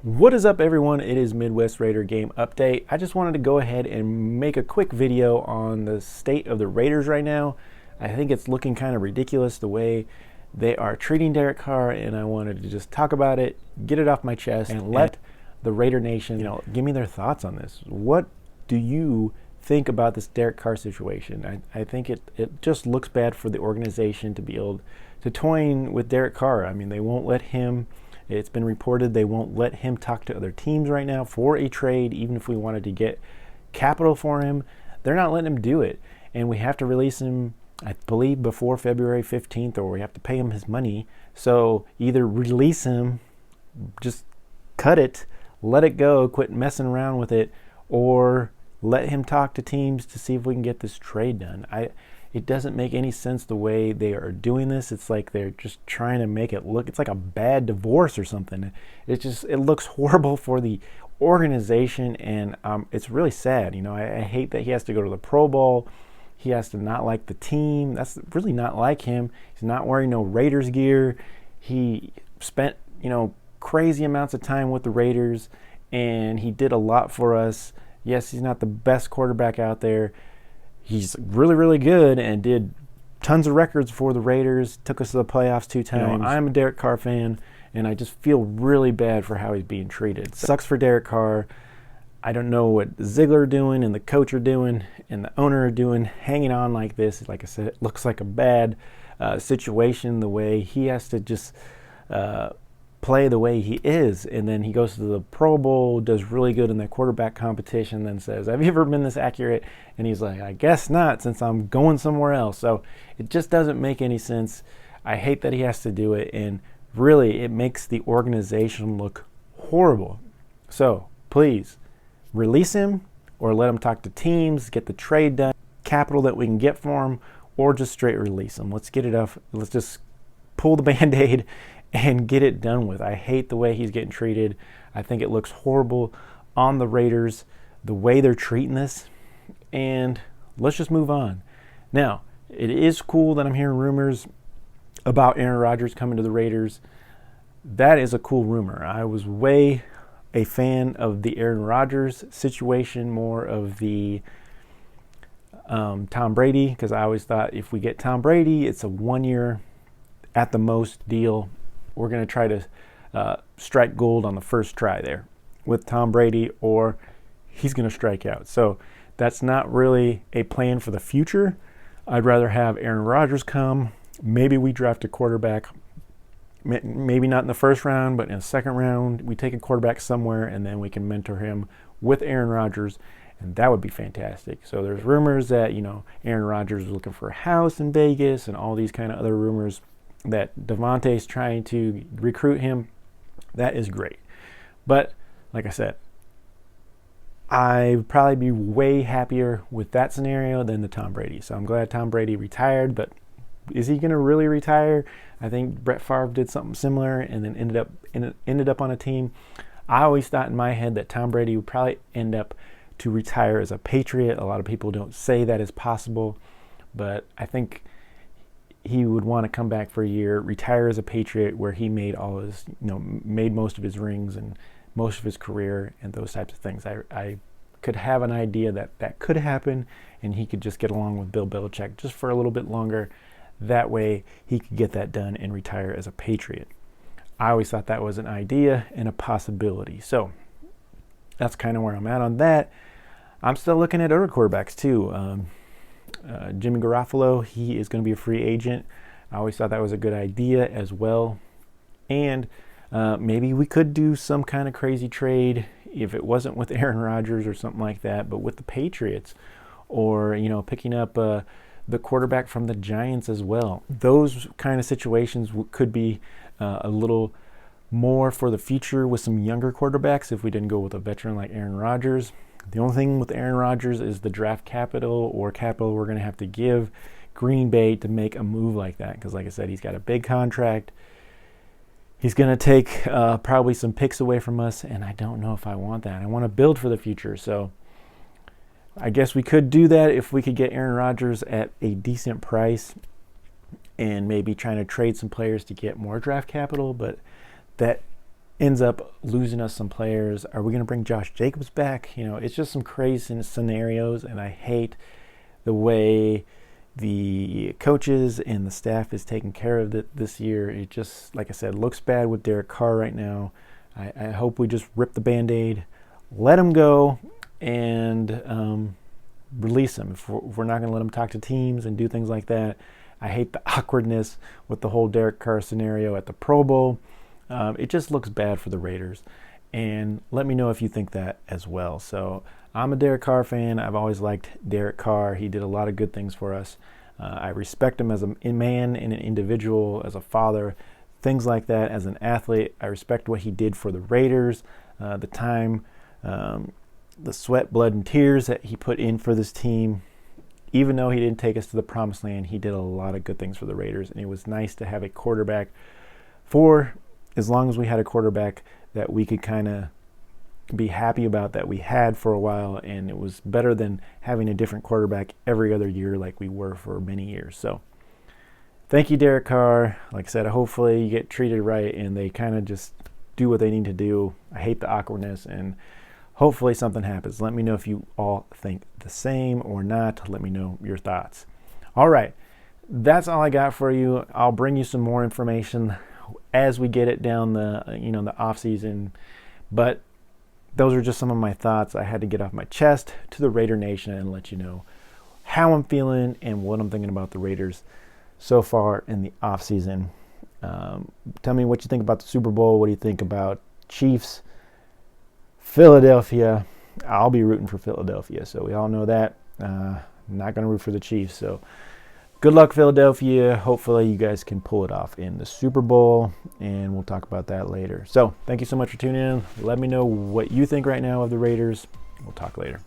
What is up, everyone? It is Midwest Raider Game Update. I just wanted to go ahead and make a quick video on the state of the Raiders right now. I think it's looking kind of ridiculous the way they are treating Derek Carr, and I wanted to just talk about it, get it off my chest, and let the Raider Nation, give me their thoughts on this. What do you think about this Derek Carr situation? I think it just looks bad for the organization to be able to toying with Derek Carr. I mean, they won't let him. It's been reported they won't let him talk to other teams right now for a trade, even if we wanted to get capital for him. They're not letting him do it. And we have to release him, I believe, before February 15th, or we have to pay him his money. So either release him, just cut it, let it go, quit messing around with it, or let him talk to teams to see if we can get this trade done. It doesn't make any sense the way they are doing this. It's like they're just trying to make it look, it's like a bad divorce or something. It looks horrible for the organization, and it's really sad. I hate that he has to go to the Pro Bowl. He has to not like the team. That's really not like him. He's not wearing no Raiders gear. He spent, crazy amounts of time with the Raiders, and he did a lot for us. Yes, he's not the best quarterback out there. He's really, really good and did tons of records for the Raiders, took us to the playoffs 2 times. I'm a Derek Carr fan, and I just feel really bad for how he's being treated. Sucks for Derek Carr. I don't know what Ziegler are doing and the coach are doing and the owner are doing, hanging on like this. Like I said, it looks like a bad situation, the way he has to just play the way he is, and then he goes to the Pro Bowl, does really good in that quarterback competition, then says, have you ever been this accurate? And he's like, I guess not, since I'm going somewhere else. So it just doesn't make any sense. I hate that he has to do it, and really it makes the organization look horrible. So please release him, or let him talk to teams, get the trade done, capital that we can get for him, or just straight release him. Let's get it off. Let's just pull the Band-Aid and get it done with. I hate the way he's getting treated. I think it looks horrible on the Raiders, the way they're treating this, and let's just move on. Now, it is cool that I'm hearing rumors about Aaron Rodgers coming to the Raiders. That is a cool rumor. I was way a fan of the Aaron Rodgers situation, more of the Tom Brady, because I always thought if we get Tom Brady, it's a 1-year at the most deal. We're going to try to strike gold on the first try there with Tom Brady, or he's going to strike out. So that's not really a plan for the future. I'd rather have Aaron Rodgers come. Maybe we draft a quarterback, maybe not in the first round, but in the second round, we take a quarterback somewhere, and then we can mentor him with Aaron Rodgers, and that would be fantastic. So there's rumors that, Aaron Rodgers is looking for a house in Vegas and all these kind of other rumors that Devontae's trying to recruit him. That is great. But like I said, I'd probably be way happier with that scenario than the Tom Brady. So I'm glad Tom Brady retired, but is he going to really retire? I think Brett Favre did something similar and then ended up on a team. I always thought in my head that Tom Brady would probably end up to retire as a Patriot. A lot of people don't say that is possible, but I think he would want to come back for a year, retire as a Patriot, where he made all his, made most of his rings and most of his career and those types of things. I could have an idea that could happen, and he could just get along with Bill Belichick just for a little bit longer. That way he could get that done and retire as a Patriot. I always thought that was an idea and a possibility. So that's kind of where I'm at on that. I'm still looking at other quarterbacks too. Jimmy Garoppolo, he is going to be a free agent. I always thought that was a good idea as well. And maybe we could do some kind of crazy trade if it wasn't with Aaron Rodgers or something like that, but with the Patriots, or, picking up the quarterback from the Giants as well. Those kind of situations could be a little more for the future with some younger quarterbacks if we didn't go with a veteran like Aaron Rodgers. The only thing with Aaron Rodgers is the draft capital or capital we're going to have to give Green Bay to make a move like that. Because like I said, he's got a big contract. He's going to take probably some picks away from us, and I don't know if I want that. I want to build for the future. So I guess we could do that if we could get Aaron Rodgers at a decent price and maybe trying to trade some players to get more draft capital. But that ends up losing us some players. Are we going to bring Josh Jacobs back? You know, it's just some crazy scenarios, and I hate the way the coaches and the staff is taking care of it this year. It just, like I said, looks bad with Derek Carr right now. I hope we just rip the Band-Aid, let him go, and release him. If we're not going to let him talk to teams and do things like that. I hate the awkwardness with the whole Derek Carr scenario at the Pro Bowl. It just looks bad for the Raiders. And let me know if you think that as well. So I'm a Derek Carr fan. I've always liked Derek Carr. He did a lot of good things for us. I respect him as a man and an individual, as a father, things like that. As an athlete, I respect what he did for the Raiders, the time, the sweat, blood, and tears that he put in for this team. Even though he didn't take us to the promised land, he did a lot of good things for the Raiders. And it was nice to have a quarterback for as long as we had a quarterback that we could kind of be happy about, that we had for a while. And it was better than having a different quarterback every other year like we were for many years. So thank you, Derek Carr. Like I said, hopefully you get treated right and they kind of just do what they need to do. I hate the awkwardness, and hopefully something happens. Let me know if you all think the same or not. Let me know your thoughts. All right, that's all I got for you. I'll bring you some more information as we get it down the the off season. But those are just some of my thoughts I had to get off my chest to the Raider Nation and let you know how I'm feeling and what I'm thinking about the Raiders so far in the off season. Tell me what you think about the Super Bowl. What do you think about Chiefs, Philadelphia? I'll be rooting for Philadelphia, so we all know that. I'm not going to root for the Chiefs, so good luck, Philadelphia. Hopefully you guys can pull it off in the Super Bowl, and we'll talk about that later. So thank you so much for tuning in. Let me know what you think right now of the Raiders. We'll talk later.